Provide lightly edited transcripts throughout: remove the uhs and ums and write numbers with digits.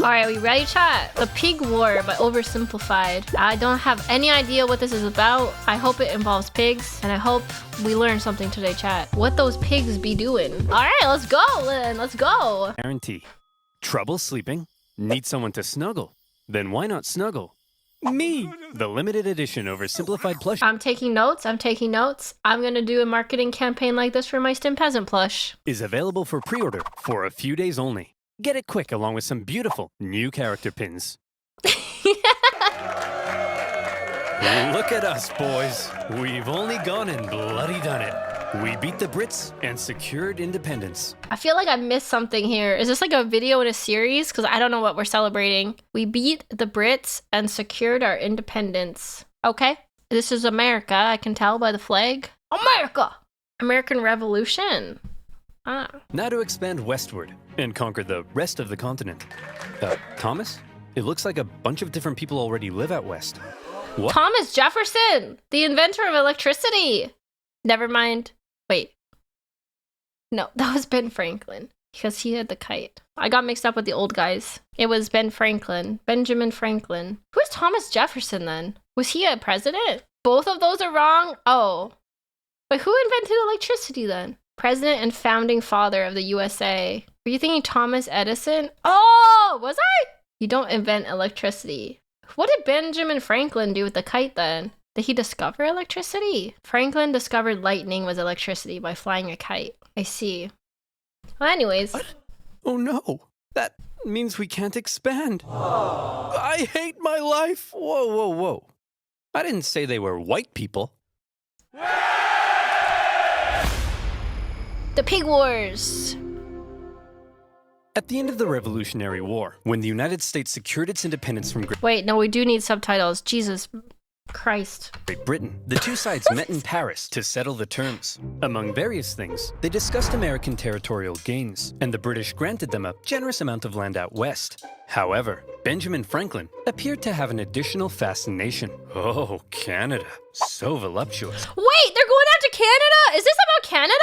Alright, we ready, chat? The Pig War by Oversimplified. I don't have any idea what this is about. I hope it involves pigs, and I hope we learn something today, chat. What those pigs be doing. Alright, let's go, Lynn. Let's go. Guarantee. Trouble sleeping? Need someone to snuggle? Then why not snuggle? Me! The limited edition Oversimplified plush I'm taking notes. I'm taking notes. I'm gonna do a marketing campaign like this for my Stim Peasant plush. is available for pre-order for a few days only. Get it quick along with some beautiful new character pins. Look at us, boys. We've only gone and bloody done it. We beat the Brits and secured independence. I feel like I missed something here. Is this like a video in a series? Because I don't know what we're celebrating. We beat the Brits and secured our independence. Okay. This is America. I can tell by the flag. America! American Revolution. Ah. Now to expand westward and conquer the rest of the continent. Thomas? It looks like a bunch of different people already live out west. What? Thomas Jefferson, the inventor of electricity. Never mind. Wait. No, that was Ben Franklin because he had the kite. I got mixed up with the old guys. It was Ben Franklin. Benjamin Franklin. Who is Thomas Jefferson then? Was he a president? Both of those are wrong? Oh. Wait, who invented electricity then? President and founding father of the USA. Were you thinking Thomas Edison? Oh, was I? You don't invent electricity. What did Benjamin Franklin do with the kite then? Did he discover electricity? Franklin discovered lightning was electricity by flying a kite. I see. Well, anyways. What? Oh no. That means we can't expand. I hate my life. Whoa, whoa, whoa. I didn't say they were white people. The Pig Wars. At the end of the Revolutionary War, when the United States secured its independence from Wait, no, we do need subtitles. Jesus Christ. Great Britain, the two sides met in Paris to settle the terms. Among various things, they discussed American territorial gains, and the British granted them a generous amount of land out west. However, Benjamin Franklin appeared to have an additional fascination. Oh, Canada. So voluptuous. Wait, they're going after Canada? Is this about Canada?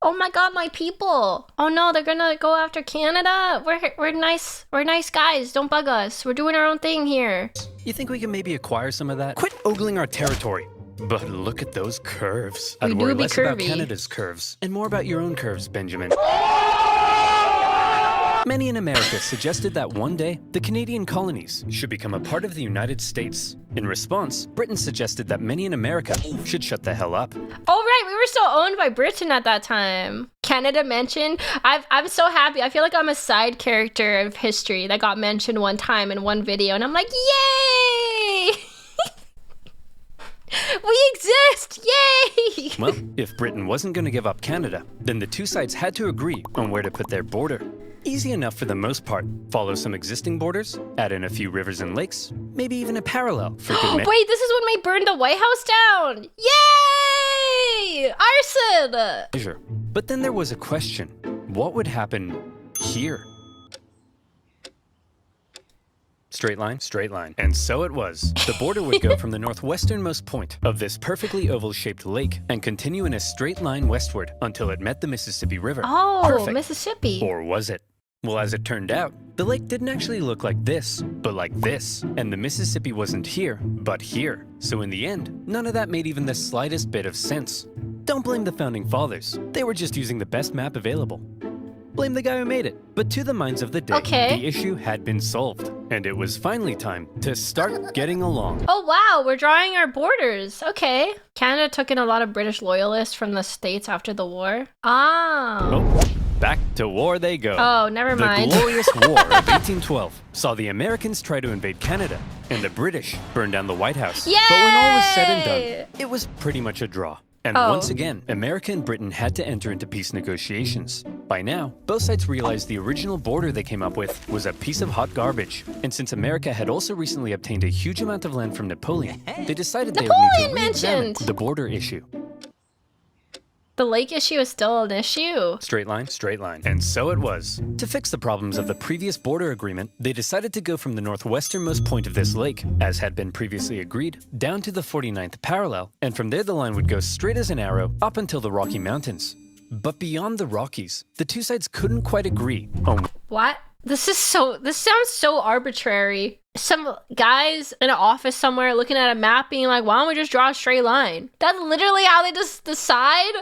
Oh my god, my people. Oh no, they're gonna go after Canada. We're nice guys. Don't bug us. We're doing our own thing here. You think we can maybe acquire some of that? Quit ogling our territory. But look at those curves. I'd worry less about Canada's curves and more about your own curves, Benjamin. Many in America suggested that one day, the Canadian colonies should become a part of the United States. In response, Britain suggested that many in America should shut the hell up. Oh right, we were still owned by Britain at that time. Canada mentioned. I'm so happy. I feel like I'm a side character of history that got mentioned one time in one video, and I'm like, yay! We exist! Yay! Well, if Britain wasn't going to give up Canada, then the two sides had to agree on where to put their border. Easy enough for the most part. Follow some existing borders, add in a few rivers and lakes, maybe even a parallel for good measure. Wait, this is when we burned the White House down! Yay! Arson! But then there was a question. What would happen here? Straight line, straight line. And so it was. The border would go from the northwesternmost point of this perfectly oval-shaped lake and continue in a straight line westward until it met the Mississippi River. Oh, Perfect. Mississippi. Or was it? Well, as it turned out, the lake didn't actually look like this, but like this. And the Mississippi wasn't here, but here. So in the end, none of that made even the slightest bit of sense. Don't blame the founding fathers. They were just using the best map available. Blame the guy who made it. But to the minds of the day, the issue had been solved. And it was finally time to start getting along. Oh wow, we're drawing our borders. Okay. Canada took in a lot of British loyalists from the States after the war. Ah. Oh, back to war they go. Oh, never mind. The Glorious War of 1812 saw the Americans try to invade Canada, and the British burned down the White House. Yay! But when all was said and done, it was pretty much a draw. And once again, America and Britain had to enter into peace negotiations. By now, both sides realized the original border they came up with was a piece of hot garbage. And since America had also recently obtained a huge amount of land from Napoleon, they decided they would need to re-examine the border issue. The lake issue is still an issue. Straight line, straight line. And so it was. To fix the problems of the previous border agreement, they decided to go from the northwesternmost point of this lake, as had been previously agreed, down to the 49th parallel, and from there the line would go straight as an arrow up until the Rocky Mountains. But beyond the Rockies, the two sides couldn't quite agree on What? This sounds so arbitrary. Some guys in an office somewhere looking at a map being like, why don't we just draw a straight line? That's literally how they just decide.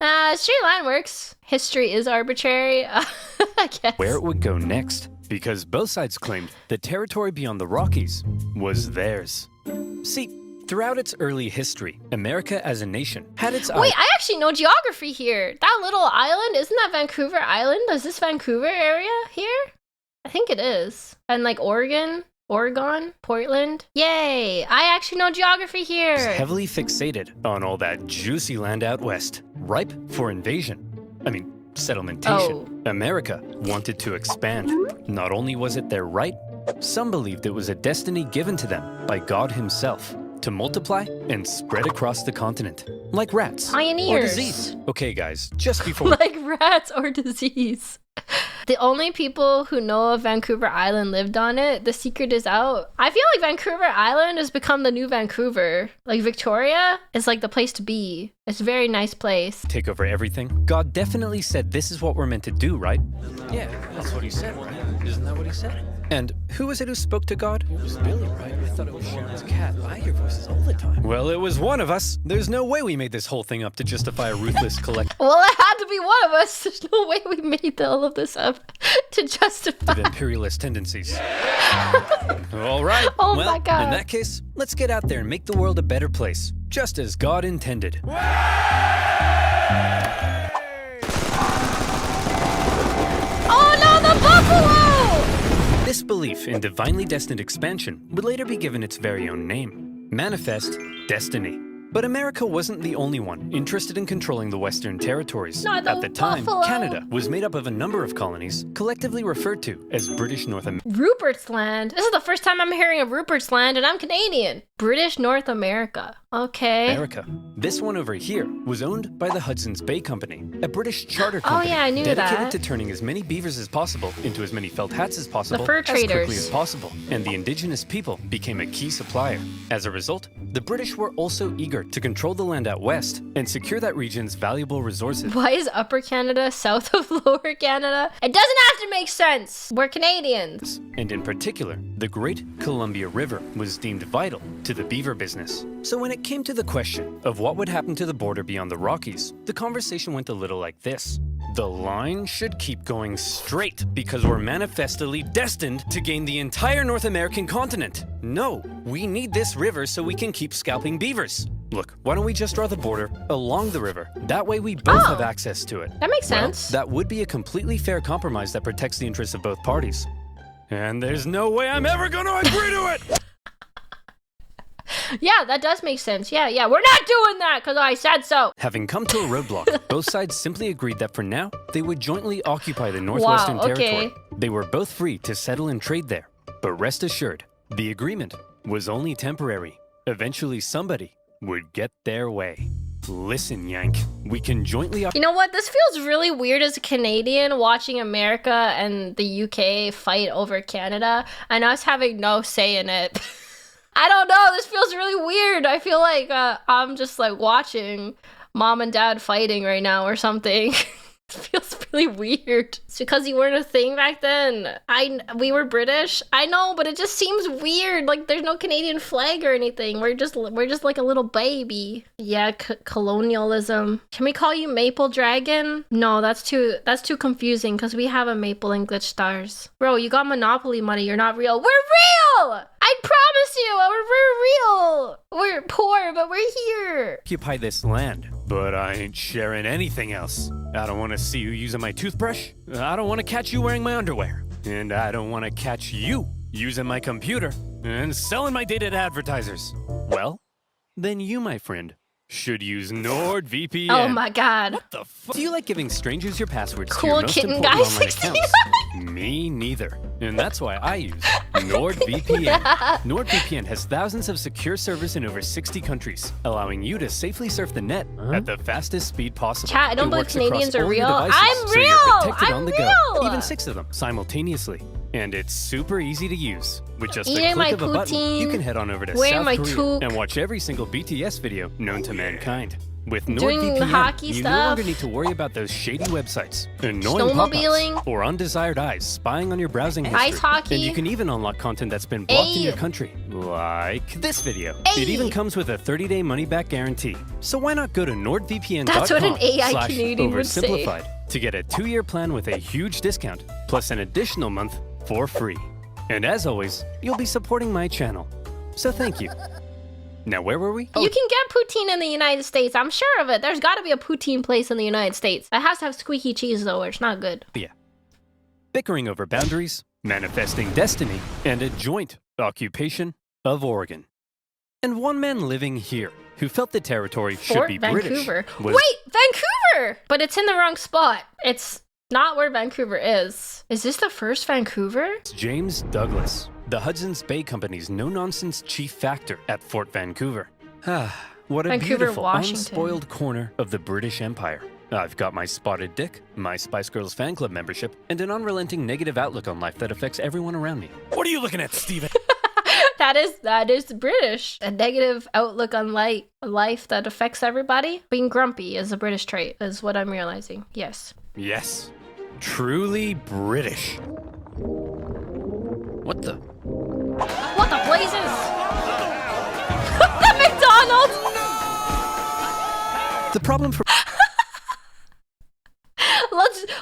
Straight line works. History is arbitrary, I guess. Where it would go next, because both sides claimed the territory beyond the Rockies was theirs. See, throughout its early history, America as a nation had its Wait, I actually know geography here. That little island, isn't that Vancouver Island? Is this Vancouver area here? I think it is. And like Oregon, Portland. Yay! I actually know geography here. heavily fixated on all that juicy land out west, ripe for invasion. I mean, settlementation. America wanted to expand. Not only was it their right, some believed it was a destiny given to them by God himself to multiply and spread across the continent, like rats Pioneers. or disease. Okay, guys, just before Like rats or disease. The only people who know of Vancouver Island lived on it. The secret is out. I feel like Vancouver Island has become the new Vancouver. Like Victoria is like the place to be. It's a very nice place. take over everything, God definitely said this is what we're meant to do, right? Yeah, that's what he said, right? Isn't that what he said? And who was it who spoke to God? It was Billy, right? I thought it was Sharon's cat. I hear voices all the time. Well, it was one of us. There's no way we made this whole thing up to justify a ruthless collect Well, it had to be one of us. There's no way we made all of this up to justify. of imperialist tendencies. All right. Oh well, my God. in that case, let's get out there and make the world a better place, just as God intended. Oh no, the buffalo! This belief in divinely destined expansion would later be given its very own name, Manifest Destiny. But America wasn't the only one interested in controlling the Western territories. Not At the the time, buffalo. Canada was made up of a number of colonies, collectively referred to as British North America. Rupert's Land. This is the first time I'm hearing of Rupert's Land, and I'm Canadian. British North America. Okay. This one over here was owned by the Hudson's Bay Company, a British charter company yeah, I knew dedicated that. to turning as many beavers as possible into as many felt hats as possible fur as quickly traders. as possible, and the indigenous people became a key supplier. As a result, the British were also eager to control the land out west and secure that region's valuable resources. Why is Upper Canada south of Lower Canada? It doesn't have to make sense. We're Canadians. And in particular, the Great Columbia River was deemed vital to the beaver business. So when it came to the question of what would happen to the border beyond the Rockies, the conversation went a little like this. The line should keep going straight because we're manifestly destined to gain the entire North American continent. No, we need this river so we can keep scalping beavers. Look, why don't we just draw the border along the river? That way we both have access to it. That makes Well, sense. that would be a completely fair compromise that protects the interests of both parties. And there's no way I'm ever gonna agree to it! Yeah, that does make sense. Yeah, we're not doing that because I said so. Having come to a roadblock, both sides simply agreed that for now, they would jointly occupy the Northwestern Territory. They were both free to settle and trade there. But rest assured, the agreement was only temporary. Eventually somebody would get their way. Listen, Yank, we can jointly... You know what? This feels really weird as a Canadian watching America and the UK fight over Canada and us having no say in it. I don't know. This feels really weird. I feel like I'm just like watching mom and dad fighting right now or something. It feels really weird. It's because you weren't a thing back then. We were British. I know, but it just seems weird. Like there's no Canadian flag or anything. We're just like a little baby. Yeah, colonialism. Can we call you Maple Dragon? No, that's too confusing because we have a maple and glitch stars. Bro, you got Monopoly money. You're not real. We're real! I promise you, we're real. We're poor, but we're here. Occupy this land, but I ain't sharing anything else. I don't want to see you using my toothbrush. I don't want to catch you wearing my underwear. And I don't want to catch you using my computer and selling my data to advertisers. Well, then you, my friend, should use NordVPN. Oh my god. What the fuck? Do you like giving strangers your passwords to Cool your most kitten important guy online 69. accounts? Me neither. And that's why I use NordVPN. NordVPN has thousands of secure servers in over 60 countries, allowing you to safely surf the net at the fastest speed possible. Chat, I don't It believe works across Canadians are all your real. devices, I'm so you're real! protected I'm on the real! go. Even 6 of them simultaneously. And it's super easy to use. With just a Eating my click of a button, poutine, you can head on over to wearing South my Korea toque. and watch every single BTS video known to mankind. With Doing NordVPN, hockey you stuff. no longer need to worry about those shady websites, annoying pop-ups, Snowmobiling. or undesired eyes spying on your browsing history. Ice hockey. And you can even unlock content that's been blocked in your Ay. country, like this video. Ay. It even comes with a 30-day money-back guarantee. So why not go to nordvpn.com That's what an AI Canadian would say. oversimplified to get a 2-year plan with a huge discount, plus an additional month for free. And as always, you'll be supporting my channel. So thank you. Now, where were we? You can get poutine in the United States. I'm sure of it. There's got to be a poutine place in the United States. It has to have squeaky cheese, though, or it's not good. Yeah. Bickering over boundaries, manifesting destiny, and a joint occupation of Oregon. And one man living here who felt the territory should Fort be Vancouver. British was Wait, Vancouver! But it's in the wrong spot. It's not where Vancouver is. Is this the first Vancouver? James Douglas, the Hudson's Bay Company's no-nonsense chief factor at Fort Vancouver. Ah, what a Vancouver, beautiful, Washington. unspoiled corner of the British Empire. I've got my spotted dick, my Spice Girls fan club membership, and an unrelenting negative outlook on life that affects everyone around me. What are you looking at, Steven? That is British. A negative outlook on life that affects everybody. Being grumpy is a British trait, is what I'm realizing. Yes. Yes, truly British. What the? What the blazes? The McDonald's! The problem for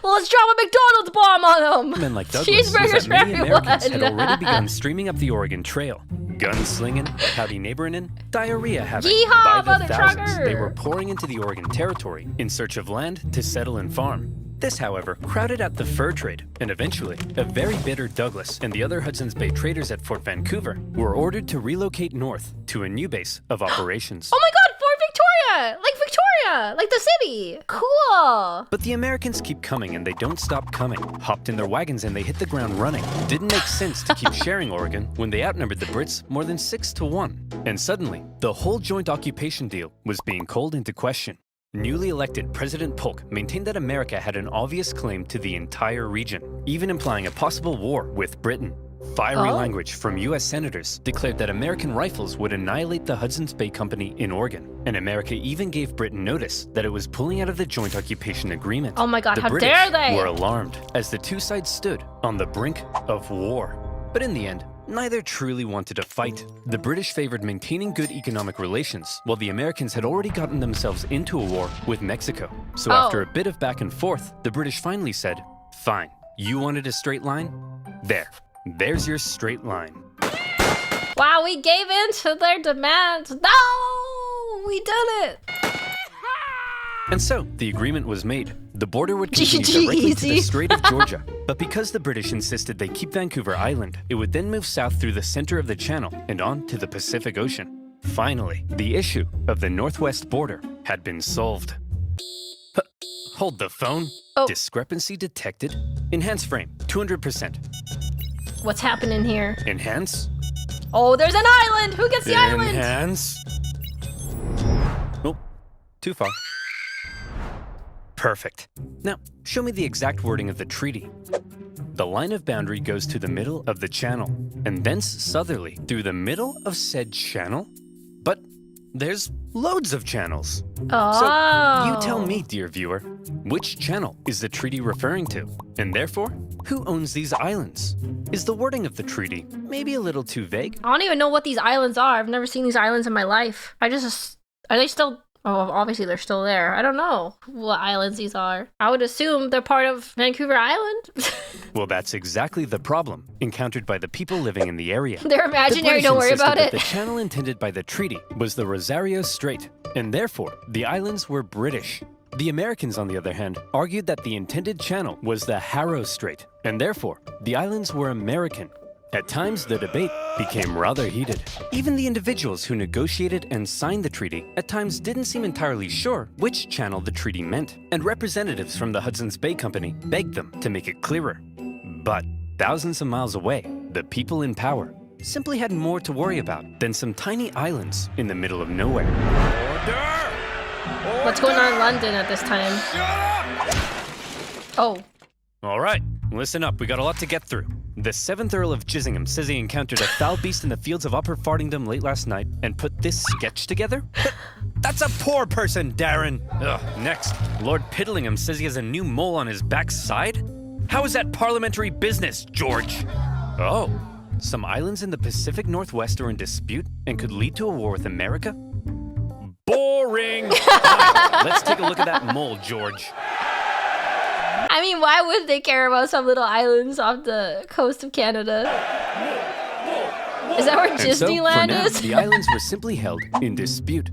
Let's drop a McDonald's bomb on them. men like Douglas is Cheeseburgers that for many Americans had everyone. already begun streaming up the Oregon Trail. Guns slinging, howdy neighboring, and diarrhea having. Yeehaw, By the mother thousands, trucker! they were pouring into the Oregon Territory in search of land to settle and farm. This, however, crowded out the fur trade, and eventually, a very bitter Douglas and the other Hudson's Bay traders at Fort Vancouver were ordered to relocate north to a new base of operations. Oh my god, Fort Victoria! Like Victoria! Like the city! Cool! But the Americans keep coming and they don't stop coming. Hopped in their wagons and they hit the ground running. Didn't make sense to keep sharing Oregon when they outnumbered the Brits more than 6-1. And suddenly, the whole joint occupation deal was being called into question. Newly elected President Polk maintained that America had an obvious claim to the entire region, even implying a possible war with Britain. Fiery language from U.S. senators declared that American rifles would annihilate the Hudson's Bay Company in Oregon, and America even gave Britain notice that it was pulling out of the joint occupation agreement. Oh my god, The how British dare they! were alarmed as the two sides stood on the brink of war. But in the end, neither truly wanted to fight. The British favored maintaining good economic relations, while the Americans had already gotten themselves into a war with Mexico. So after a bit of back and forth, the British finally said, "Fine, you wanted a straight line? There's your straight line." Wow, we gave in to their demands. No! We did it! And so, the agreement was made. The border would continue GG, directly to easy. the Strait of Georgia. But because the British insisted they keep Vancouver Island, it would then move south through the center of the channel and on to the Pacific Ocean. Finally, the issue of the northwest border had been solved. Hold the phone. Oh. Discrepancy detected. Enhance frame, 200%. What's happening here? Enhance. Oh, there's an island! Who gets the island? Enhance. Oh, too far. Perfect. Now, show me the exact wording of the treaty. The line of boundary goes to the middle of the channel, and thence southerly through the middle of said channel? But there's loads of channels. Oh. So, you tell me, dear viewer, which channel is the treaty referring to? And therefore, who owns these islands? Is the wording of the treaty maybe a little too vague? I don't even know what these islands are. I've never seen these islands in my life. Are they still... Oh, obviously they're still there. I don't know what islands these are. I would assume they're part of Vancouver Island. Well, that's exactly the problem encountered by the people living in the area. They're imaginary, The British don't worry insisted about that it. The channel intended by the treaty was the Rosario Strait, and therefore the islands were British. The Americans, on the other hand, argued that the intended channel was the Harrow Strait, and therefore the islands were American. At times, the debate became rather heated. Even the individuals who negotiated and signed the treaty at times didn't seem entirely sure which channel the treaty meant, and representatives from the Hudson's Bay Company begged them to make it clearer. But thousands of miles away, the people in power simply had more to worry about than some tiny islands in the middle of nowhere. What's going on in London at this time? Oh. All right, listen up, we got a lot to get through. The 7th Earl of Chissingham says he encountered a foul beast in the fields of Upper Fardingdom late last night and put this sketch together? That's a poor person, Darren. Ugh, next, Lord Piddlingham says he has a new mole on his backside? How is that parliamentary business, George? Oh, some islands in the Pacific Northwest are in dispute and could lead to a war with America? Boring! Fine, let's take a look at that mole, George. I mean, why would they care about some little islands off the coast of Canada? Is that where And Disneyland so, for now, is? the islands were simply held in dispute.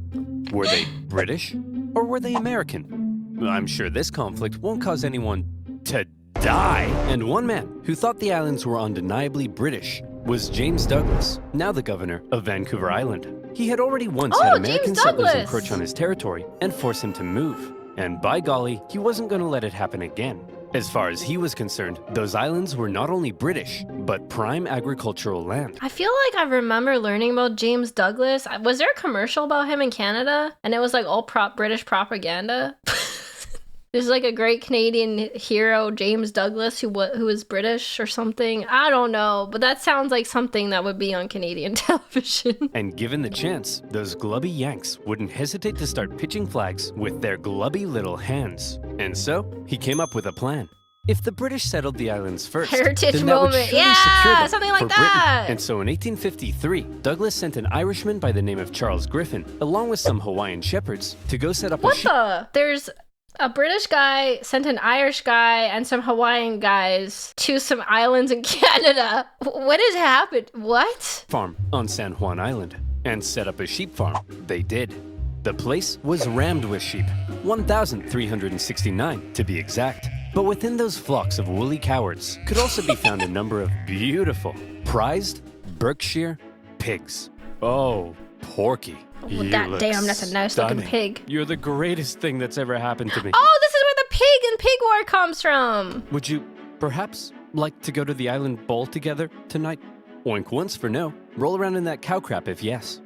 Were they British or were they American? I'm sure this conflict won't cause anyone to die. And one man who thought the islands were undeniably British was James Douglas, now the governor of Vancouver Island. He had already once had American James settlers Douglas. encroach on his territory and force him to move. And by golly, he wasn't going to let it happen again. As far as he was concerned, those islands were not only British, but prime agricultural land. I feel like I remember learning about James Douglas. Was there a commercial about him in Canada? And it was like all British propaganda? There's like a great Canadian hero, James Douglas, who was British or something. I don't know, but that sounds like something that would be on Canadian television. And given the chance, those glubby Yanks wouldn't hesitate to start pitching flags with their glubby little hands. And so, he came up with a plan. If the British settled the islands first, Heritage then that would moment. surely Yeah, secure them something like for Britain. that. And so in 1853, Douglas sent an Irishman by the name of Charles Griffin, along with some Hawaiian shepherds, to go set up a What sheep. There's a British guy sent an Irish guy and some Hawaiian guys to some islands in Canada. What has happened? What? farm on San Juan Island and set up a sheep farm. They did. The place was rammed with sheep, 1,369 to be exact. But within those flocks of woolly cowards could also be found a number of beautiful, prized Berkshire pigs. Oh, Porky. Oh, You that look damn, that's a nice looking stunning. pig. You're the greatest thing that's ever happened to me. Oh, this is where the pig and pig war comes from. Would you perhaps like to go to the island bowl together tonight? Oink once for no. Roll around in that cow crap if yes.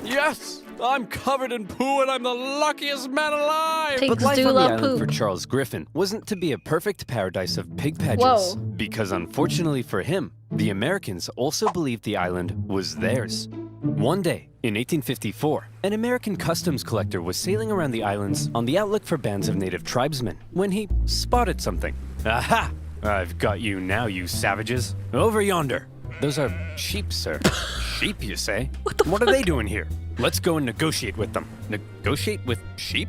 Yes! I'm covered in poo and I'm the luckiest man alive! Pigs But life do on the love island for poop. Charles Griffin wasn't to be a perfect paradise of pig pageants. Whoa. Because unfortunately for him, the Americans also believed the island was theirs. One day, in 1854, an American customs collector was sailing around the islands on the outlook for bands of native tribesmen when he spotted something. Aha! I've got you now, you savages. Over yonder. Those are sheep, sir. Sheep, you say? What are they doing here? Let's go and negotiate with them. Negotiate with sheep?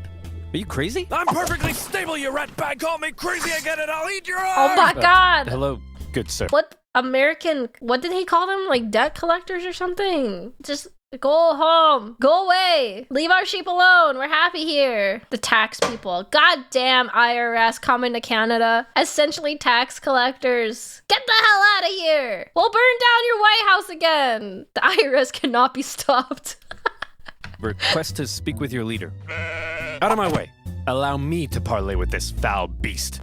Are you crazy? I'm perfectly stable, you rat bag. Call me crazy again and I'll eat your arm! Oh my god. Hello, good sir. What what did he call them? Like debt collectors or something? Just go home. Go away. Leave our sheep alone. We're happy here. The tax people. Goddamn IRS coming to Canada. Essentially tax collectors. Get the hell out of here. We'll burn down your White House again. The IRS cannot be stopped. Request to speak with your leader. Out of my way. Allow me to parley with this foul beast.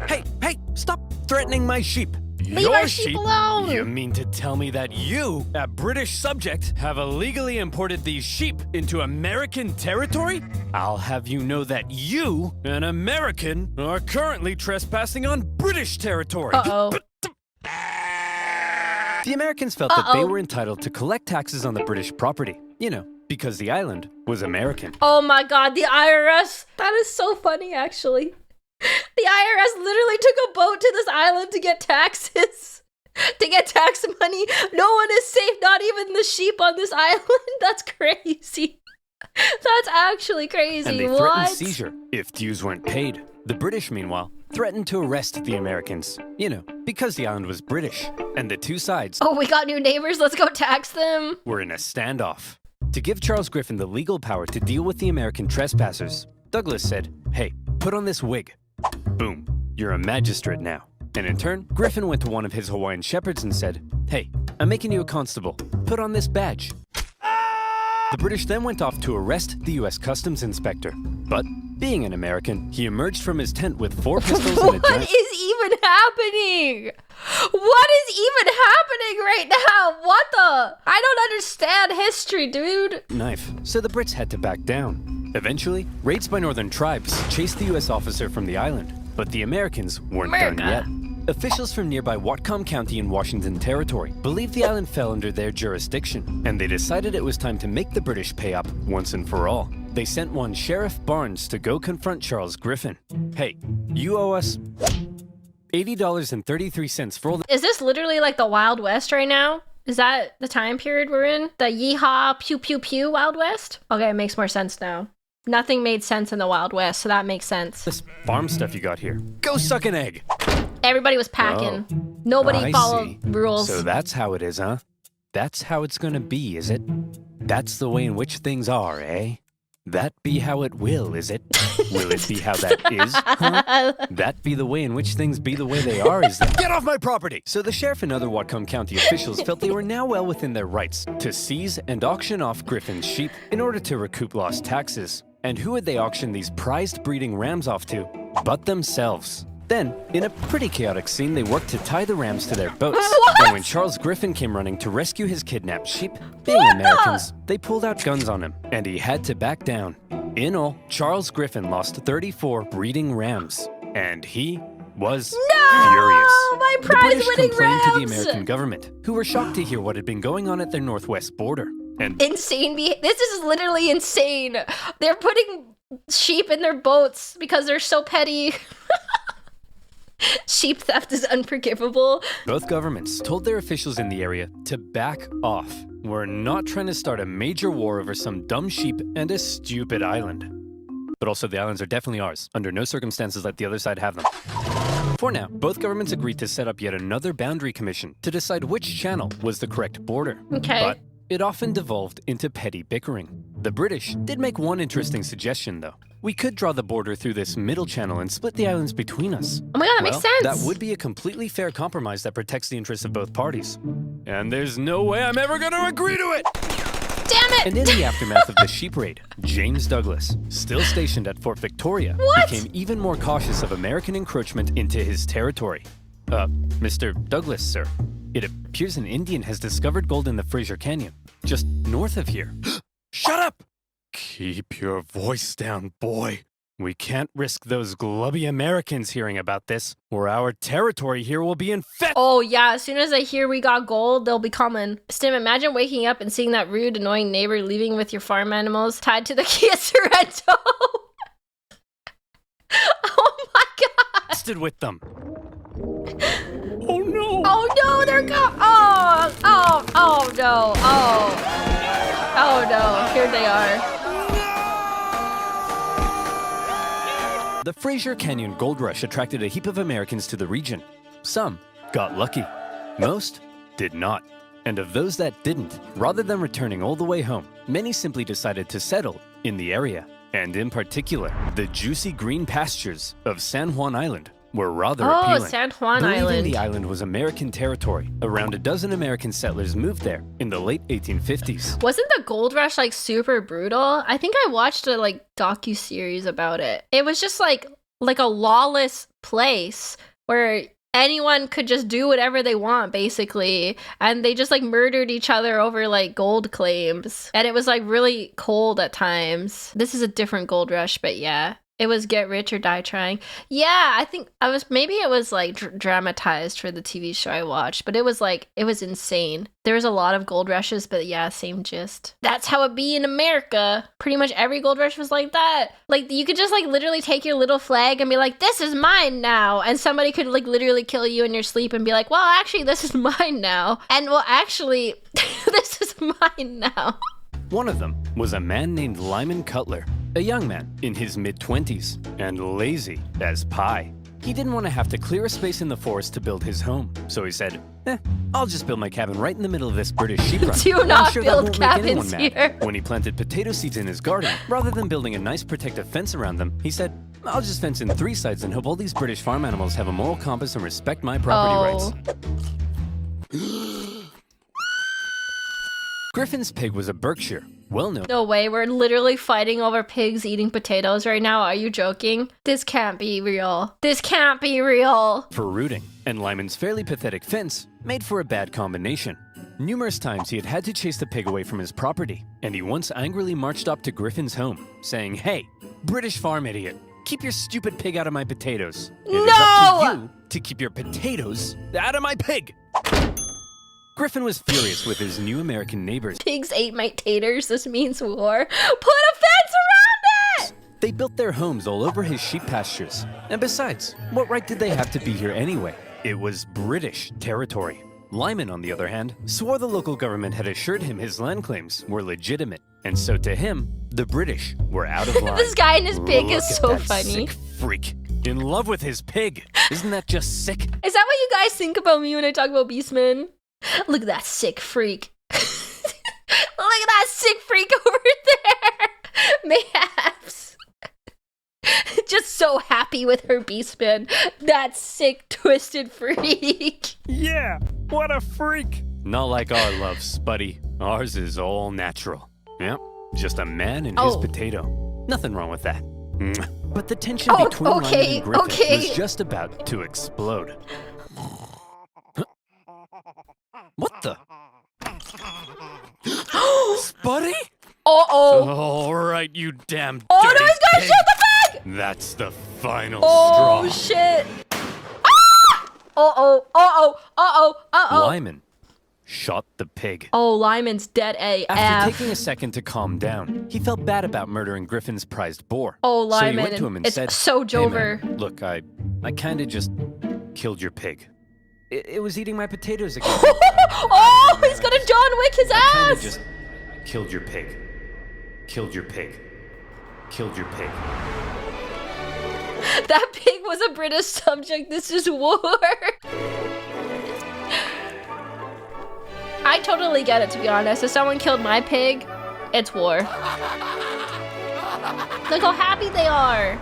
Hey, stop threatening my sheep. Leave our sheep alone. You mean to tell me that you, a British subject, have illegally imported these sheep into American territory? I'll have you know that you, an American, are currently trespassing on British territory. Uh-oh. The Americans felt that they Uh-oh. were entitled to collect taxes on the British property, because the island was American. Oh my god, the IRS. That is so funny, actually. The IRS literally took a boat to this island to get taxes. To get tax money. No one is safe, not even the sheep on this island. That's crazy. That's actually crazy. And they what? threatened seizure if dues weren't paid. The British, meanwhile, threatened to arrest the Americans, because the island was British. And the two sides Oh, we got new neighbors. Let's go tax them. were in a standoff. To give Charles Griffin the legal power to deal with the American trespassers, Douglas said, "Hey, put on this wig." Boom, you're a magistrate now. And in turn, Griffin went to one of his Hawaiian shepherds and said, "Hey, I'm making you a constable. Put on this badge." The British then went off to arrest the US Customs inspector. But, being an American, he emerged from his tent with 4 pistols and a What giant is even happening? What is even happening right now? What the? I don't understand history, dude. knife, so the Brits had to back down. Eventually, raids by northern tribes chased the US officer from the island, but the Americans weren't done America. yet. Officials from nearby Whatcom County in Washington Territory believed the island fell under their jurisdiction, and they decided it was time to make the British pay up once and for all. They sent one Sheriff Barnes to go confront Charles Griffin. Hey, you owe us $80.33 for all the— Is this literally like the Wild West right now? Is that the time period we're in? The yeehaw, pew pew pew Wild West? Okay, it makes more sense now. Nothing made sense in the Wild West, so that makes sense. this farm stuff you got here. Go suck an egg! Everybody was packing. Nobody I followed see. rules. So that's how it is, huh? That's how it's gonna be, is it? That's the way in which things are, eh? That be how it will, is it? Will it be how that is, huh? That be the way in which things be the way they are, is it? Get off my property! So the sheriff and other Whatcom County officials felt they were now well within their rights to seize and auction off Griffin's sheep in order to recoup lost taxes. And who would they auction these prized breeding rams off to but themselves? Then, in a pretty chaotic scene, they worked to tie the rams to their boats. What? And when Charles Griffin came running to rescue his kidnapped sheep, being Americans, they pulled out guns on him, and he had to back down. In all, Charles Griffin lost 34 breeding rams, and he was furious. My The British prize-winning complained to the rams! American government, who were shocked to hear what had been going on at their northwest border. And Insane. This is literally insane. They're putting sheep in their boats because they're so petty. Sheep theft is unforgivable. both governments told their officials in the area to back off. We're not trying to start a major war over some dumb sheep and a stupid island. But also, the islands are definitely ours. Under no circumstances let the other side have them. For now, both governments agreed to set up yet another boundary commission to decide which channel was the correct border. Okay. But it often devolved into petty bickering. The British did make one interesting suggestion, though. We could draw the border through this middle channel and split the islands between us. Oh my god, that makes sense. That would be a completely fair compromise that protects the interests of both parties. And there's no way I'm ever gonna agree to it! Damn it! And in the aftermath of the sheep raid, James Douglas, still stationed at Fort Victoria, What? became even more cautious of American encroachment into his territory. Mr. Douglas, sir, it appears an Indian has discovered gold in the Fraser Canyon, just north of here. Shut up! Keep your voice down, boy. We can't risk those glubby Americans hearing about this, or our territory here will be infected. Oh yeah, as soon as I hear we got gold, they'll be coming. Stim, imagine waking up and seeing that rude, annoying neighbor leaving with your farm animals tied to the Kia Sorrento. Oh my god! Stood with them. Oh no! Oh no, they're gone! Oh no! Oh no! Here they are. The Fraser Canyon gold rush attracted a heap of Americans to the region. Some got lucky. Most did not. And of those that didn't, rather than returning all the way home, many simply decided to settle in the area. And in particular, the juicy green pastures of San Juan Island were rather appealing. San Juan Believing Island. the island was American territory, around a dozen American settlers moved there in the late 1850s. Wasn't the gold rush like super brutal? I think I watched a like docu-series about it. It was just like a lawless place where anyone could just do whatever they want basically, and they just like murdered each other over like gold claims, and it was like really cold at times. This is a different gold rush, but yeah. It was get rich or die trying. Yeah, I think maybe it was like dramatized for the TV show I watched, but it was insane. There was a lot of gold rushes, but yeah, same gist. That's how it be in America. Pretty much every gold rush was like that. Like you could just like literally take your little flag and be like, this is mine now. And somebody could like literally kill you in your sleep and be like, well, actually, this is mine now. And well, actually, this is mine now. One of them was a man named Lyman Cutler, a young man in his mid-20s and lazy as pie. He didn't want to have to clear a space in the forest to build his home, so he said, I'll just build my cabin right in the middle of this British sheep run. Do I'm not sure that build won't make anyone cabins mad." here. When he planted potato seeds in his garden, rather than building a nice protective fence around them, he said, I'll just fence in 3 sides and hope all these British farm animals have a moral compass and respect my property rights. Griffin's pig was a Berkshire, well known No way, we're literally fighting over pigs eating potatoes right now. Are you joking? This can't be real. This can't be real. for rooting, and Lyman's fairly pathetic fence made for a bad combination. Numerous times he had had to chase the pig away from his property, and he once angrily marched up to Griffin's home, saying, Hey, British farm idiot, keep your stupid pig out of my potatoes. It is up to No! you to keep your potatoes out of my pig. Griffin was furious with his new American neighbors. Pigs ate my taters. This means war. Put a fence around it! They built their homes all over his sheep pastures. And besides, what right did they have to be here anyway? It was British territory. Lyman, on the other hand, swore the local government had assured him his land claims were legitimate. And so to him, the British were out of line. This guy and his pig Look is at so that funny. Sick freak. In love with his pig. Isn't that just sick? Is that what you guys think about me when I talk about Beastman? Look at that sick freak. Look at that sick freak over there. Mayhaps. Just so happy with her Beastman. That sick, twisted freak. Yeah, what a freak. Not like our love, Spuddy. Ours is all natural. Yep, just a man and his potato. Nothing wrong with that. But the tension between Lyman and Griffin was just about to explode. What the? Spuddy? Uh-oh. All right, you damn dirty Oh no, he's gonna pig. shoot the pig! That's the final Oh straw. shit. Ah! Uh-oh, uh-oh, uh-oh, uh-oh. Lyman shot the pig. Oh, Lyman's dead AF. After taking a second to calm down, he felt bad about murdering Griffin's prized boar. Oh, So he Lyman, went to him and it's said, so "Hey, Jover. man, look, I kind of just killed your pig. It was eating my potatoes again. Oh, he's gonna John Wick his Kind of ass! just killed your pig. Killed your pig. Killed your pig." That pig was a British subject. This is war. I totally get it, to be honest. If someone killed my pig, it's war. Look how happy they are.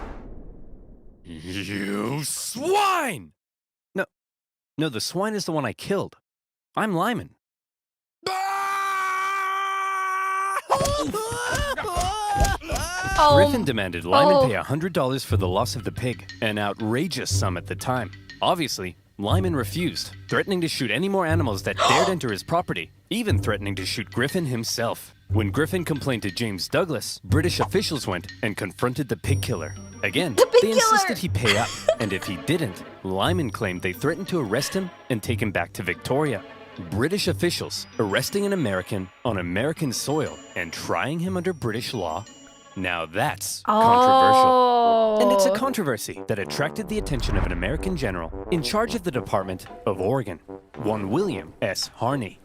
You swine! No, the swine is the one I killed. I'm Lyman. Griffin demanded Lyman pay $100 for the loss of the pig, an outrageous sum at the time. Obviously, Lyman refused, threatening to shoot any more animals that dared enter his property, even threatening to shoot Griffin himself. When Griffin complained to James Douglas, British officials went and confronted the pig killer. Again, they insisted he pay up, and if he didn't, Lyman claimed they threatened to arrest him and take him back to Victoria. British officials arresting an American on American soil and trying him under British law? Now that's controversial. And it's a controversy that attracted the attention of an American general in charge of the Department of Oregon, one William S. Harney.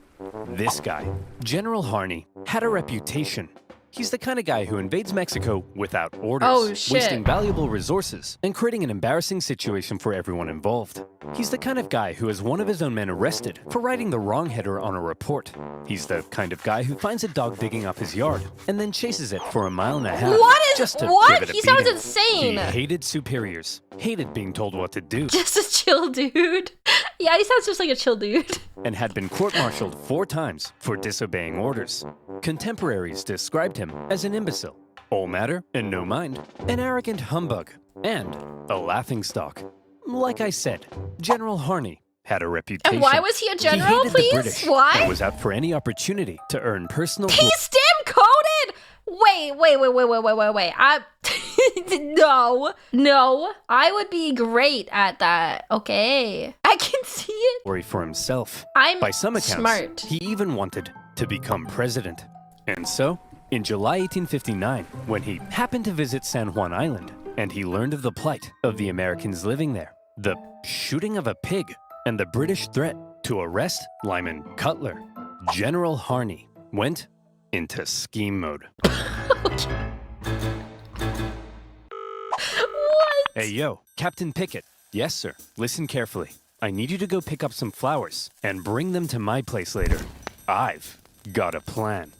This guy, General Harney, had a reputation. He's the kind of guy who invades Mexico without orders, wasting valuable resources and creating an embarrassing situation for everyone involved. He's the kind of guy who has one of his own men arrested for writing the wrong header on a report. He's the kind of guy who finds a dog digging up his yard and then chases it for 1.5 miles just to give it a He sounds beating. insane. He hated superiors, hated being told what to do, Just a chill dude. Yeah, he sounds just like a chill dude. and had been court-martialed 4 times for disobeying orders. Contemporaries described him as an imbecile, all matter and no mind, an arrogant humbug, and a laughingstock. Like I said, General Harney had a reputation. And why was he a general, he hated please? The British Why? And was out for any opportunity to earn personal He's stem coded. Wait. No. I would be great at that. Okay, I can see it. glory for himself. I'm By some accounts, smart. he even wanted to become president. And so, in July 1859, when he happened to visit San Juan Island, and he learned of the plight of the Americans living there, the shooting of a pig, and the British threat to arrest Lyman Cutler, General Harney went into scheme mode. What? Hey yo, Captain Pickett. Yes, sir. Listen carefully. I need you to go pick up some flowers and bring them to my place later. I've got a plan.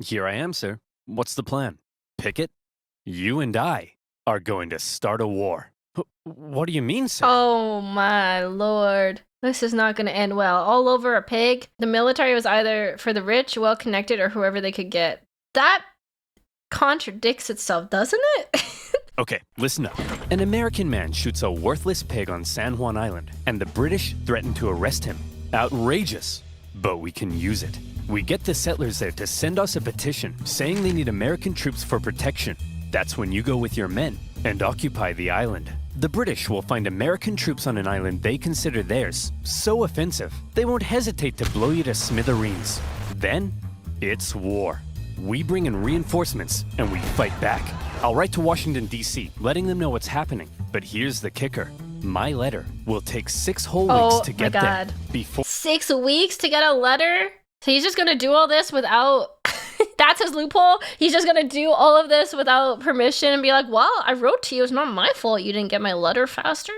Here I am, sir. What's the plan? Pickett, you and I are going to start a war. What do you mean, sir? Oh my lord. This is not going to end well. All over a pig. The military was either for the rich, well-connected, or whoever they could get. That contradicts itself, doesn't it? Okay, listen up. An American man shoots a worthless pig on San Juan Island, and the British threaten to arrest him. Outrageous, but we can use it. We get the settlers there to send us a petition saying they need American troops for protection. That's when you go with your men and occupy the island. the British will find American troops on an island they consider theirs so offensive, they won't hesitate to blow you to smithereens. Then, it's war. We bring in reinforcements and we fight back. I'll write to Washington, D.C., letting them know what's happening. But here's the kicker. My letter will take 6 whole weeks to get there. Before 6 weeks to get a letter? So he's just gonna do all this without... That's his loophole? He's just gonna do all of this without permission and be like, well, I wrote to you. It's not my fault you didn't get my letter faster.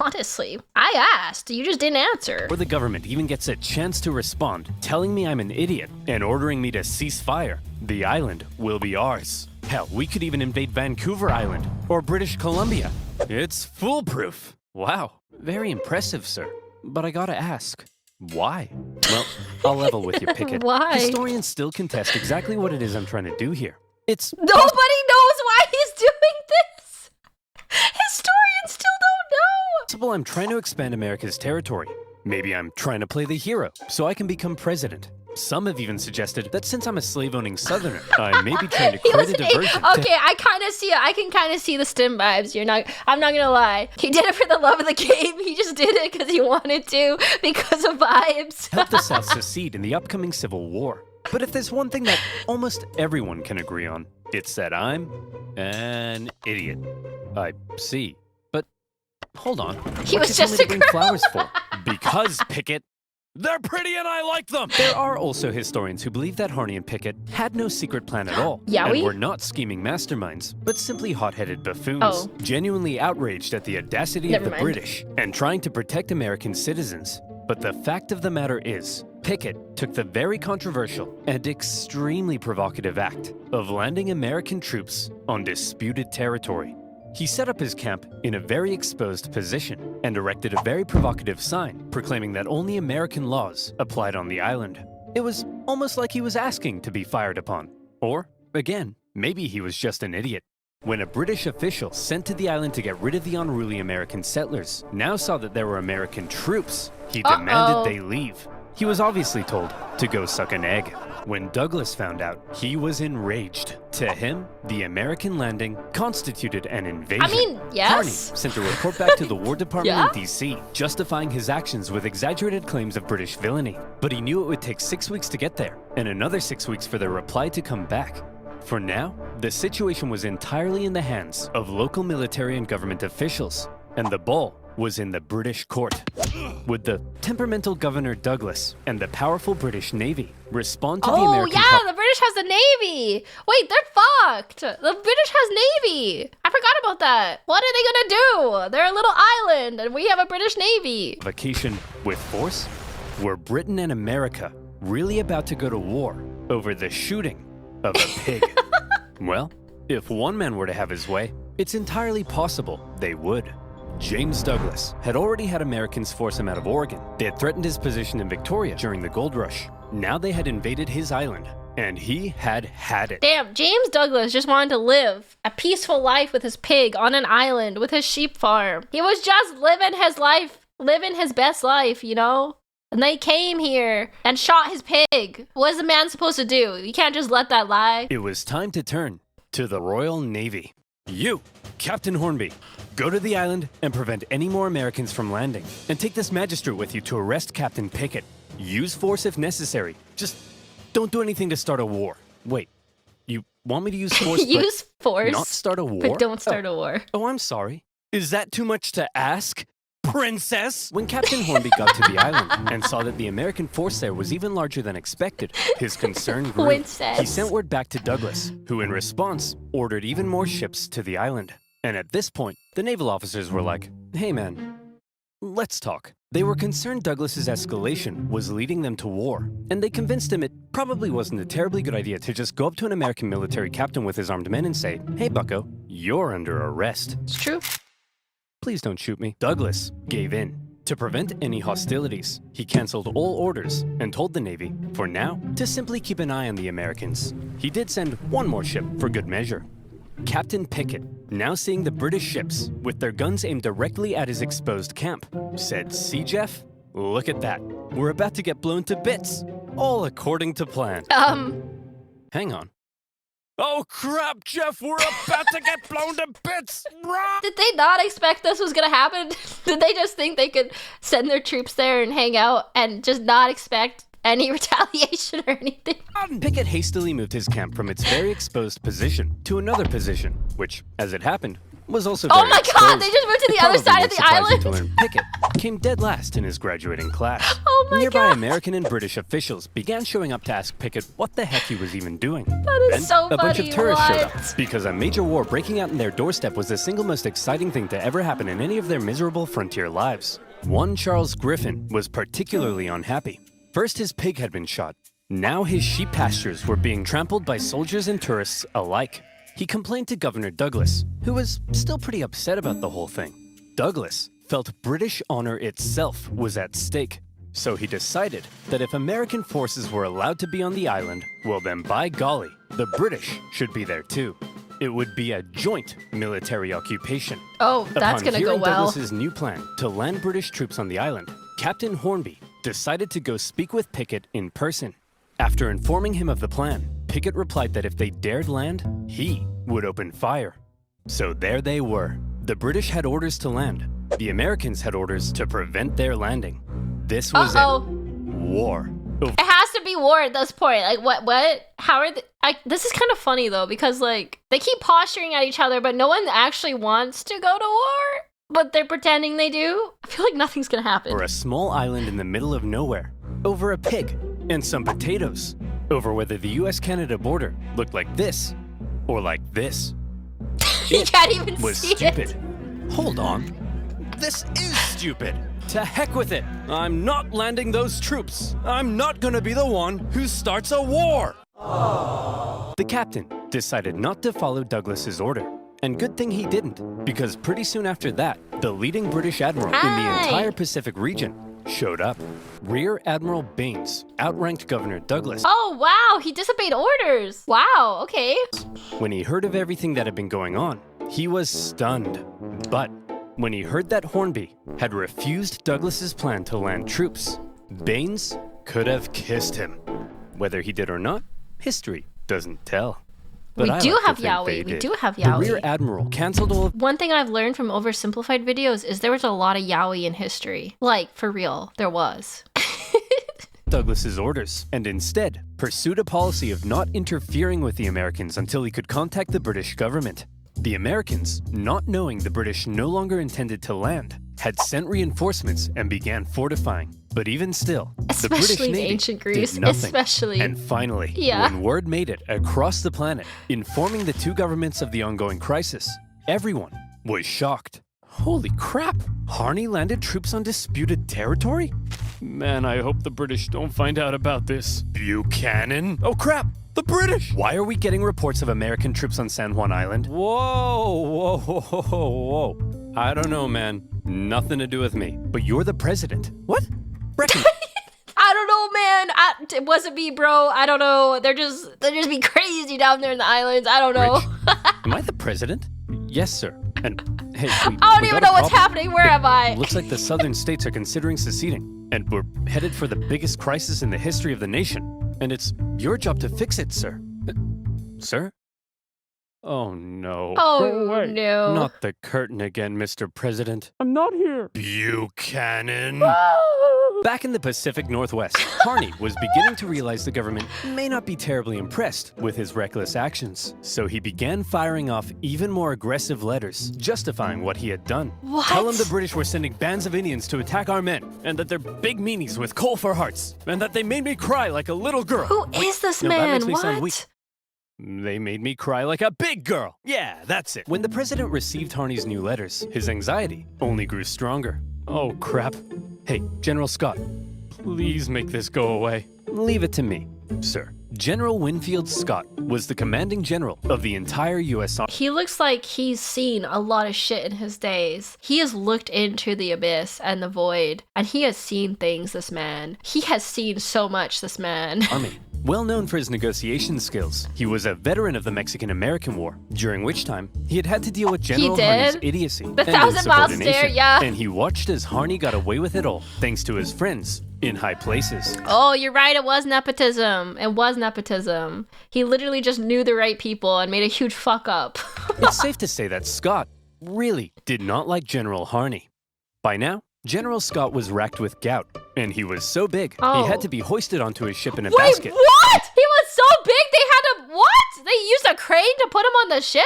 Honestly, I asked. You just didn't answer. the government even gets a chance to respond, telling me I'm an idiot and ordering me to cease fire, the island will be ours. Hell, we could even invade Vancouver Island or British Columbia. It's foolproof. Wow, very impressive, sir. But I gotta ask, why? Well, I'll level with you, Pickett. Why? Historians still contest exactly what it is I'm trying to do here. It's Nobody knows why he's doing this. Historians still don't know. possible I'm trying to expand America's territory. Maybe I'm trying to play the hero so I can become president. Some have even suggested that since I'm a slave-owning Southerner, I may be trying to create a diversion. Okay, I kind of see it. I can kind of see the Stim vibes. I'm not gonna lie. He did it for the love of the game. He just did it because he wanted to, because of vibes. Help the South secede in the upcoming Civil War. But if there's one thing that almost everyone can agree on, it's that I'm an idiot. I see. But hold on. He What'd was you just tell a me to bring girl. flowers for? Because, Pickett, they're pretty and I like them! There are also historians who believe that Harney and Pickett had no secret plan at all. Yowie? And were not scheming masterminds, but simply hot-headed buffoons, Oh. genuinely outraged at the audacity Never of the mind. British and trying to protect American citizens. But the fact of the matter is, Pickett took the very controversial and extremely provocative act of landing American troops on disputed territory. He set up his camp in a very exposed position and erected a very provocative sign proclaiming that only American laws applied on the island. It was almost like he was asking to be fired upon. Or, again, maybe he was just an idiot. When a British official sent to the island to get rid of the unruly American settlers now saw that there were American troops, he demanded they leave. He was obviously told to go suck an egg. When Douglas found out, he was enraged. To him, the American landing constituted an invasion. I mean, yes. Harney sent a report back to the War Department Yeah? in D.C., justifying his actions with exaggerated claims of British villainy. But he knew it would take 6 weeks to get there, and another 6 weeks for their reply to come back. For now, the situation was entirely in the hands of local military and government officials, and the ball was in the British court. Would the temperamental Governor Douglas and the powerful British Navy respond to the Oh, American yeah, the British has a navy. Wait, they're fucked. The British has navy. I forgot about that. What are they gonna do? They're a little island, and we have a British navy. provocation with force? Were Britain and America really about to go to war over the shooting of a pig? Well, if one man were to have his way, it's entirely possible they would. James Douglas had already had Americans force him out of Oregon. They had threatened his position in Victoria during the gold rush. Now they had invaded his island, and he had had it. Damn, James Douglas just wanted to live a peaceful life with his pig on an island with his sheep farm. He was just living his life, living his best life, you know? And they came here and shot his pig. What is a man supposed to do? You can't just let that lie. It was time to turn to the Royal Navy. You, Captain Hornby, go to the island and prevent any more Americans from landing. And take this magistrate with you to arrest Captain Pickett. Use force if necessary. Just don't do anything to start a war. Wait, you want me to use force Use force, not start a war? but don't start a war. Oh, I'm sorry. Is that too much to ask? Princess? When Captain Hornby got to the island and saw that the American force there was even larger than expected, his concern grew. Princess. He sent word back to Douglas, who in response ordered even more ships to the island. And at this point, the naval officers were like, hey man, let's talk. They were concerned Douglas's escalation was leading them to war, and they convinced him it probably wasn't a terribly good idea to just go up to an American military captain with his armed men and say, hey bucko, you're under arrest. It's true. Please don't shoot me. Douglas gave in. To prevent any hostilities, he canceled all orders and told the Navy, for now, to simply keep an eye on the Americans. He did send one more ship for good measure. Captain Pickett, now seeing the British ships with their guns aimed directly at his exposed camp, said, see Jeff? Look at that. We're about to get blown to bits. All according to plan. Hang on. Oh crap, Jeff, we're about to get blown to bits! Did they not expect this was gonna happen? Did they just think they could send their troops there and hang out and just not expect any retaliation or anything? Pickett hastily moved his camp from its very exposed position to another position, which, as it happened, was also very Oh my exposed. god, they just moved to the other side of the island! To learn Pickett came dead last in his graduating class. Oh my Nearby god! American and British officials began showing up to ask Pickett what the heck he was even doing. That is Then, so a bunch of funny, tourists showed what? up because a major war breaking out in their doorstep was the single most exciting thing to ever happen in any of their miserable frontier lives. One Charles Griffin was particularly unhappy. First, his pig had been shot. Now his sheep pastures were being trampled by soldiers and tourists alike. He complained to Governor Douglas, who was still pretty upset about the whole thing. Douglas felt British honor itself was at stake, so he decided that if American forces were allowed to be on the island, well then by golly, the British should be there too. It would be a joint military occupation. Oh, that's Upon gonna go hearing well. Douglas's new plan to land British troops on the island, Captain Hornby decided to go speak with Pickett in person. After informing him of the plan, Pickett replied that if they dared land, he would open fire. So there they were. The British had orders to land. The Americans had orders to prevent their landing. This was Uh-oh. it. War. It has to be war at this point. Like, what? How are they? This is kind of funny, though, because, like, they keep posturing at each other, but no one actually wants to go to war. But they're pretending they do. I feel like nothing's gonna happen. Or a small island in the middle of nowhere. Over a pig and some potatoes. Over whether the US-Canada border looked like this or like this. You can't even Was see stupid. it. Hold on. This is stupid. To heck with it. I'm not landing those troops. I'm not gonna be the one who starts a war. The captain decided not to follow Douglas's order. And good thing he didn't, because pretty soon after that, the leading British admiral in the Hi. entire Pacific region showed up. Rear Admiral Baines outranked Governor Douglas. Oh, wow. He disobeyed orders. Wow. Okay. When he heard of everything that had been going on, he was stunned. But when he heard that Hornby had refused Douglas's plan to land troops, Baines could have kissed him. Whether he did or not, history doesn't tell. But We I do like to have think yaoi. they We did. do have The yaoi. Rear Admiral canceled all of One thing I've learned from oversimplified videos is there was a lot of yaoi in history. Like, for real, there was. Douglas's orders, and instead pursued a policy of not interfering with the Americans until he could contact the British government. The Americans, not knowing the British no longer intended to land, had sent reinforcements and began fortifying. But even still, the British Especially in Navy ancient Greece. did nothing. Especially. And finally, Yeah. when word made it across the planet, informing the two governments of the ongoing crisis, everyone was shocked. Holy crap! Harney landed troops on disputed territory? Man, I hope the British don't find out about this. Buchanan? Oh crap! The British! Why are we getting reports of American troops on San Juan Island? Whoa, whoa, whoa, whoa, whoa. I don't know, man. Nothing to do with me. But you're the president. What? Reckon. I don't know, man. It wasn't me, bro. I don't know. They're just be crazy down there in the islands. I don't know. Rich, am I the president? Yes, sir. And hey, I don't even know what's happening. Where am I? Looks like the southern states are considering seceding, and we're headed for the biggest crisis in the history of the nation. And it's your job to fix it, sir. Sir? Oh no. Oh, no. Not the curtain again, Mr. President. I'm not here. Buchanan. Back in the Pacific Northwest, Harney was beginning to realize the government may not be terribly impressed with his reckless actions. So he began firing off even more aggressive letters, justifying what he had done. What? Tell him the British were sending bands of Indians to attack our men, and that they're big meanies with coal for hearts, and that they made me cry like a little girl. Who is this No, that man? makes me sound weak. What? They made me cry like a big girl. Yeah, that's it. When the president received Harney's new letters, his anxiety only grew stronger. Oh, crap. Hey, General Scott, please make this go away. Leave it to me, sir. General Winfield Scott was the commanding general of the entire U.S. Army. He looks like he's seen a lot of shit in his days. He has looked into the abyss and the void, and he has seen things, this man. He has seen so much, this man. well known for his negotiation skills. He was a veteran of the Mexican-American War, during which time he had had to deal with General Harney's idiocy The and 1,000-mile stare, insubordination. yeah. And he watched as Harney got away with it all, thanks to his friends in high places. Oh, you're right. It was nepotism. It was nepotism. He literally just knew the right people and made a huge fuck up. It's safe to say that Scott really did not like General Harney. By now, General Scott was racked with gout, and he was so big, Oh. he had to be hoisted onto his ship in a Wait, basket. what? He was so big they had to, what? They used a crane to put him on the ship?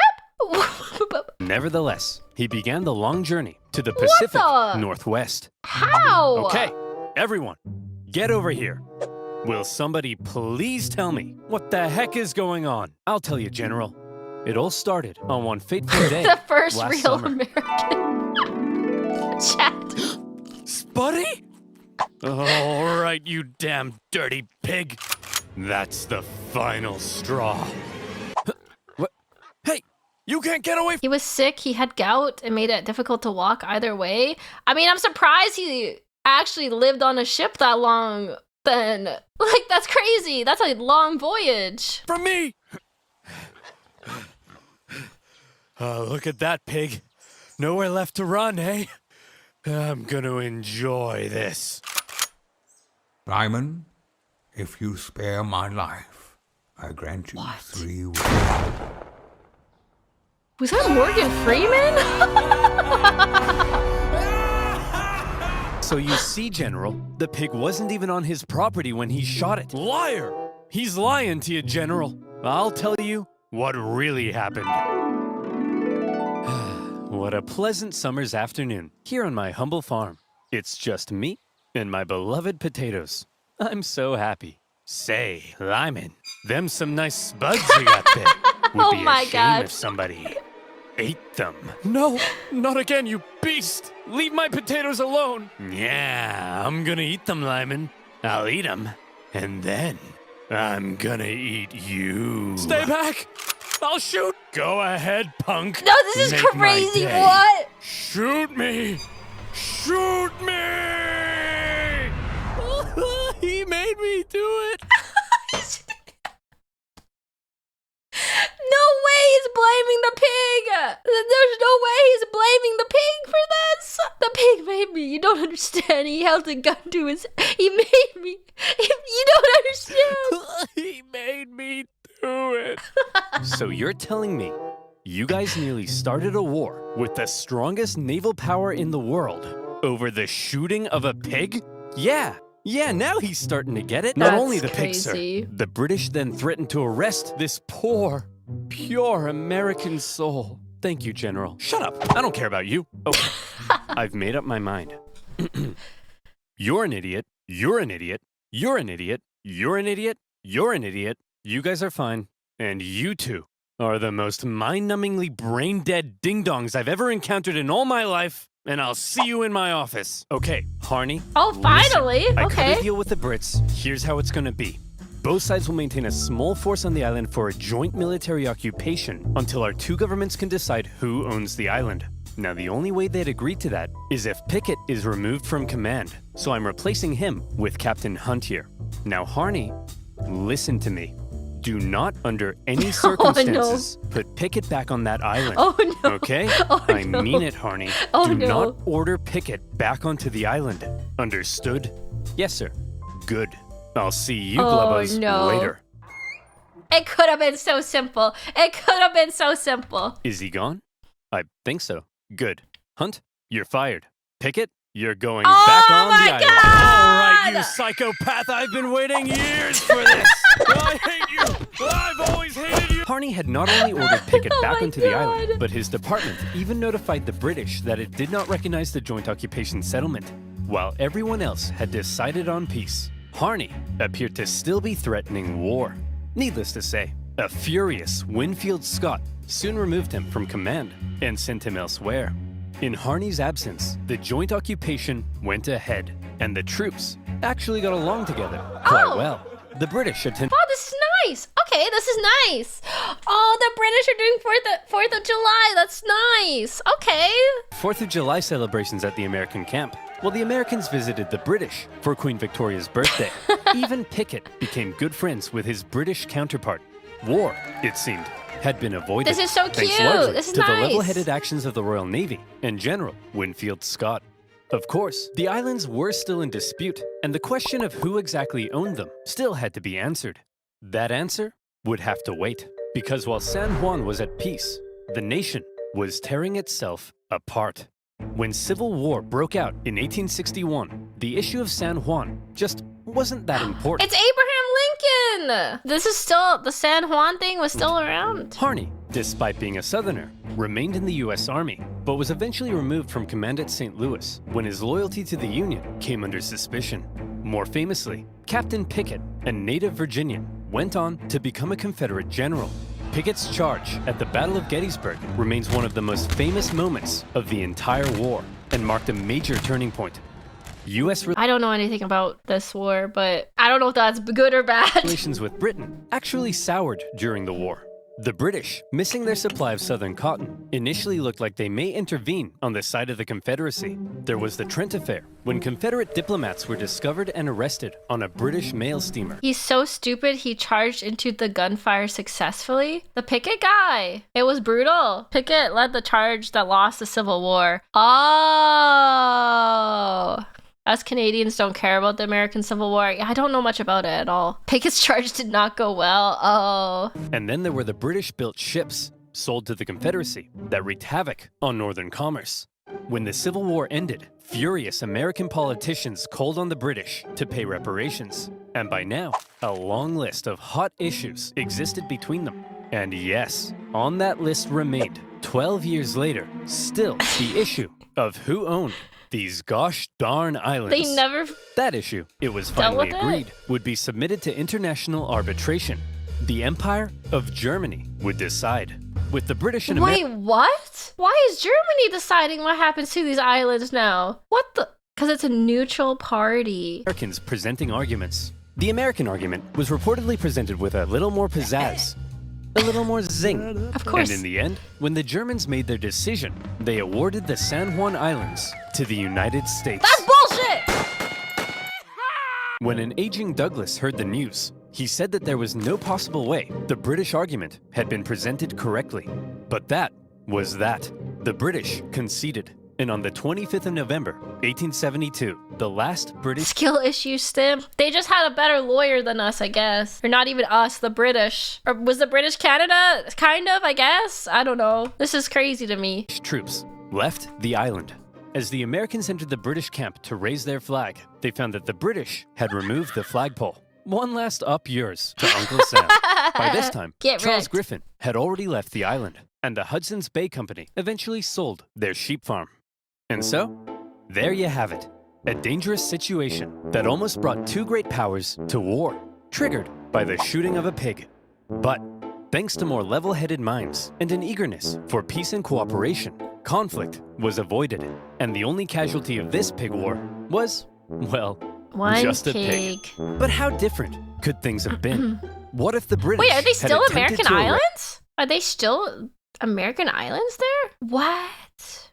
Nevertheless, he began the long journey to the Pacific the? Northwest. How? Okay, everyone, get over here. Will somebody please tell me what the heck is going on? I'll tell you, General. It all started on one fateful day The first last real summer. American. Chat. Spuddy? All right, you damn dirty pig. That's the final straw. What? Hey, you can't get away. He was sick, he had gout, it made it difficult to walk either way. I mean, I'm surprised he actually lived on a ship that long then. Like, that's crazy. That's a long voyage. From me. Look at that pig. Nowhere left to run, eh? I'm gonna enjoy this. Lyman, if you spare my life, I grant you 3 wishes. Was that Morgan Freeman? So you see, General, the pig wasn't even on his property when he shot it. Liar! He's lying to you, General. I'll tell you what really happened. What a pleasant summer's afternoon here on my humble farm. It's just me and my beloved potatoes. I'm so happy. Say, Lyman, them some nice spuds you got there. Would Oh be my a shame God. if somebody ate them. No, not again, you beast! Leave my potatoes alone! Yeah, I'm gonna eat them, Lyman. I'll eat them, and then I'm gonna eat you. Stay back! I'll shoot! Go ahead, punk. No, this is Make my crazy. day. What? Shoot me! Shoot me! He made me do it! No way he's blaming the pig. There's no way he's blaming the pig for this. The pig made me. You don't understand. He held a gun to his. He made me. You don't understand. He made me do it. So you're telling me you guys nearly started a war with the strongest naval power in the world over the shooting of a pig? Yeah, now he's starting to get it. Not That's only the pig, sir. crazy. The British then threatened to arrest this poor, pure American soul. Thank you, General. Shut up. I don't care about you. Okay. I've made up my mind. You're an idiot. You're an idiot. You're an idiot. You're an idiot. You're an idiot. You guys are fine. And you two are the most mind-numbingly brain-dead ding-dongs I've ever encountered in all my life. And I'll see you in my office. Okay, Harney. Oh, finally. Listen, I Okay. cut a deal with the Brits. Here's how it's gonna be. Both sides will maintain a small force on the island for a joint military occupation until our two governments can decide who owns the island. Now, the only way they'd agree to that is if Pickett is removed from command. So I'm replacing him with Captain Hunt here. Now, Harney, listen to me. Do not, under any circumstances, put Pickett back on that island. Oh no. Okay? Oh, I no. mean it, Harney. Oh, Do no. not order Pickett back onto the island. Understood? Yes, sir. Good. I'll see you glubbos no. later. It could have been so simple. It could have been so simple. Is he gone? I think so. Good. Hunt, you're fired. Pickett, you're going back on my the island. God! All right, you psychopath. I've been waiting years for this. I hate you. I've always hated you. Harney had not only ordered Pickett Oh back my onto the island, God. but his department even notified the British that it did not recognize the joint occupation settlement, while everyone else had decided on peace. Harney appeared to still be threatening war. Needless to say, a furious Winfield Scott soon removed him from command and sent him elsewhere. In Harney's absence, the joint occupation went ahead, and the troops actually got along together quite Oh. well. The British attended. Oh, this is nice. Okay, this is nice. Oh, the British are doing 4th of July. That's nice. Okay. 4th of July celebrations at the American camp. while the Americans visited the British for Queen Victoria's birthday. Even Pickett became good friends with his British counterpart. War, it seemed, had been avoided. This is so thanks cute. largely This is to the nice. level-headed actions of the Royal Navy and General Winfield Scott. Of course, the islands were still in dispute, and the question of who exactly owned them still had to be answered. That answer would have to wait, because while San Juan was at peace, the nation was tearing itself apart. When civil war broke out in 1861, the issue of San Juan just wasn't that important. It's Abraham Lincoln! This is still, the San Juan thing was still around. Harney, despite being a Southerner, remained in the U.S. Army, but was eventually removed from command at St. Louis when his loyalty to the Union came under suspicion. More famously, Captain Pickett, a native Virginian, went on to become a Confederate general. Pickett's charge at the Battle of Gettysburg remains one of the most famous moments of the entire war and marked a major turning point. U.S. I don't know anything about this war, but I don't know if that's good or bad. relations with Britain actually soured during the war. The British, missing their supply of southern cotton, initially looked like they may intervene on the side of the Confederacy. There was the Trent Affair, when Confederate diplomats were discovered and arrested on a British mail steamer. He's so stupid, he charged into the gunfire successfully. The Pickett guy. It was brutal. Pickett led the charge that lost the Civil War. Oh. Us Canadians don't care about the American Civil War. I don't know much about it at all. Pickett's charge did not go well. Oh. And then there were the British-built ships sold to the Confederacy that wreaked havoc on northern commerce. When the Civil War ended, furious American politicians called on the British to pay reparations. And by now, a long list of hot issues existed between them. And yes, on that list remained, 12 years later, still the issue of who owned these gosh darn islands. They never... That issue, it was dealt finally with it? agreed, would be submitted to international arbitration. The Empire of Germany would decide, with the British and Wait, what? Why is Germany deciding what happens to these islands now? What the... Because it's a neutral party. Americans presenting arguments. The American argument was reportedly presented with a little more pizzazz, a little more zing. Of course. And in the end, when the Germans made their decision, they awarded the San Juan Islands to the United States. That's bullshit! When an aging Douglas heard the news, he said that there was no possible way the British argument had been presented correctly. But that was that. The British conceded. And on the 25th of November, 1872, the last British... Skill issue, Stim. They just had a better lawyer than us, I guess. Or not even us, the British. Or was the British Canada? Kind of, I guess. I don't know. This is crazy to me. troops left the island. As the Americans entered the British camp to raise their flag, they found that the British had removed the flagpole. One last up yours to Uncle Sam. By this time, Get Charles wrecked. Griffin had already left the island, and the Hudson's Bay Company eventually sold their sheep farm. And so, there you have it. A dangerous situation that almost brought two great powers to war, triggered by the shooting of a pig. But thanks to more level-headed minds and an eagerness for peace and cooperation, conflict was avoided. And the only casualty of this pig war was, well, One just a pig. pig. But how different could things have been? What if the British Wait, are they had still attempted American to Islands? Are they still American Islands there? What?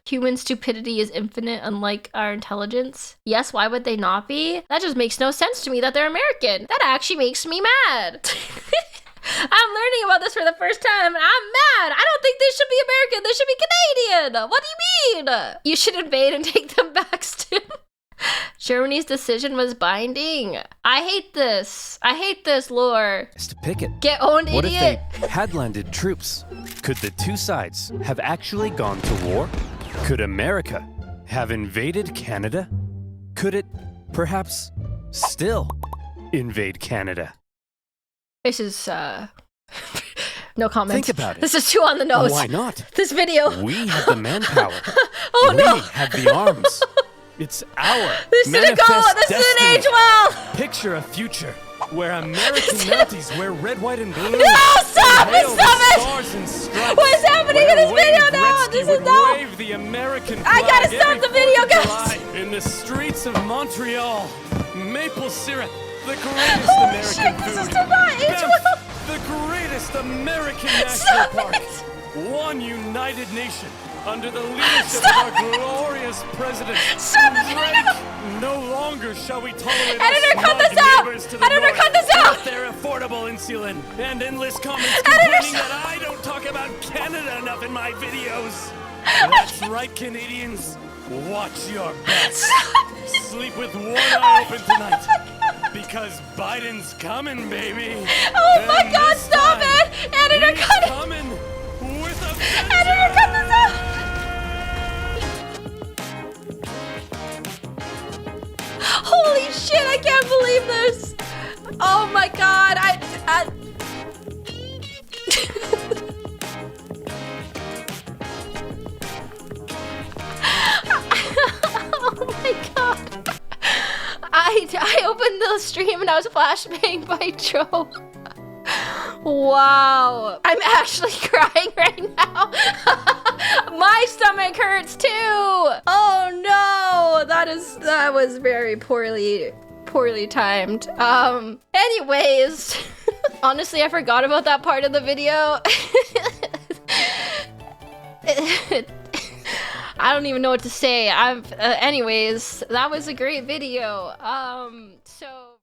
Human stupidity is infinite, unlike our intelligence. Yes, why would they not be? That just makes no sense to me that they're American. That actually makes me mad. I'm learning about this for the first time, and I'm mad. I don't think they should be American. They should be Canadian. What do you mean? You should invade and take them back, Stu. Germany's decision was binding. I hate this. I hate this lore. to pick it? Get owned, What idiot. if they had landed troops? Could the two sides have actually gone to war? Could America have invaded Canada? Could it, perhaps, still invade Canada? This is, no comment. Think about it. This is too on the nose. Why not? This video. We have the manpower. Oh we no. have the arms. It's our This didn't go. manifest This didn't destiny. age well. Picture a future where American Mounties wear red, white, and blue. No, stop it, Hail the stop it. stars and stripes. What is happening in Where this video Wayne now? Gretzky This is would no. wave the American I flag gotta stop every the video, 4th of guys. July in the streets of Montreal. Maple syrup, the greatest Holy American shit, food. this is too much. Age Banff, well. the greatest American national Stop park. it. One united nation Under the leadership of our glorious president, Drake, no longer shall we tolerate our Editor, cut smug this out! neighbors to the Editor, north cut this out! with their affordable insulin and endless comments complaining that I don't talk about Canada enough in my videos. That's right, Canadians. Watch your backs. Sleep with one eye open tonight. Because Biden's coming, baby. Oh my And god, this stop time, it! Editor, he's cut it! coming with a Editor, cut this out! Holy shit, I can't believe this! Oh my god, oh my god. I opened the stream and I was flashbanged by Joe. Wow. I'm actually crying right now. My stomach hurts too. Oh no. That was very poorly timed. Anyways, honestly, I forgot about that part of the video. I don't even know what to say. Anyways, that was a great video.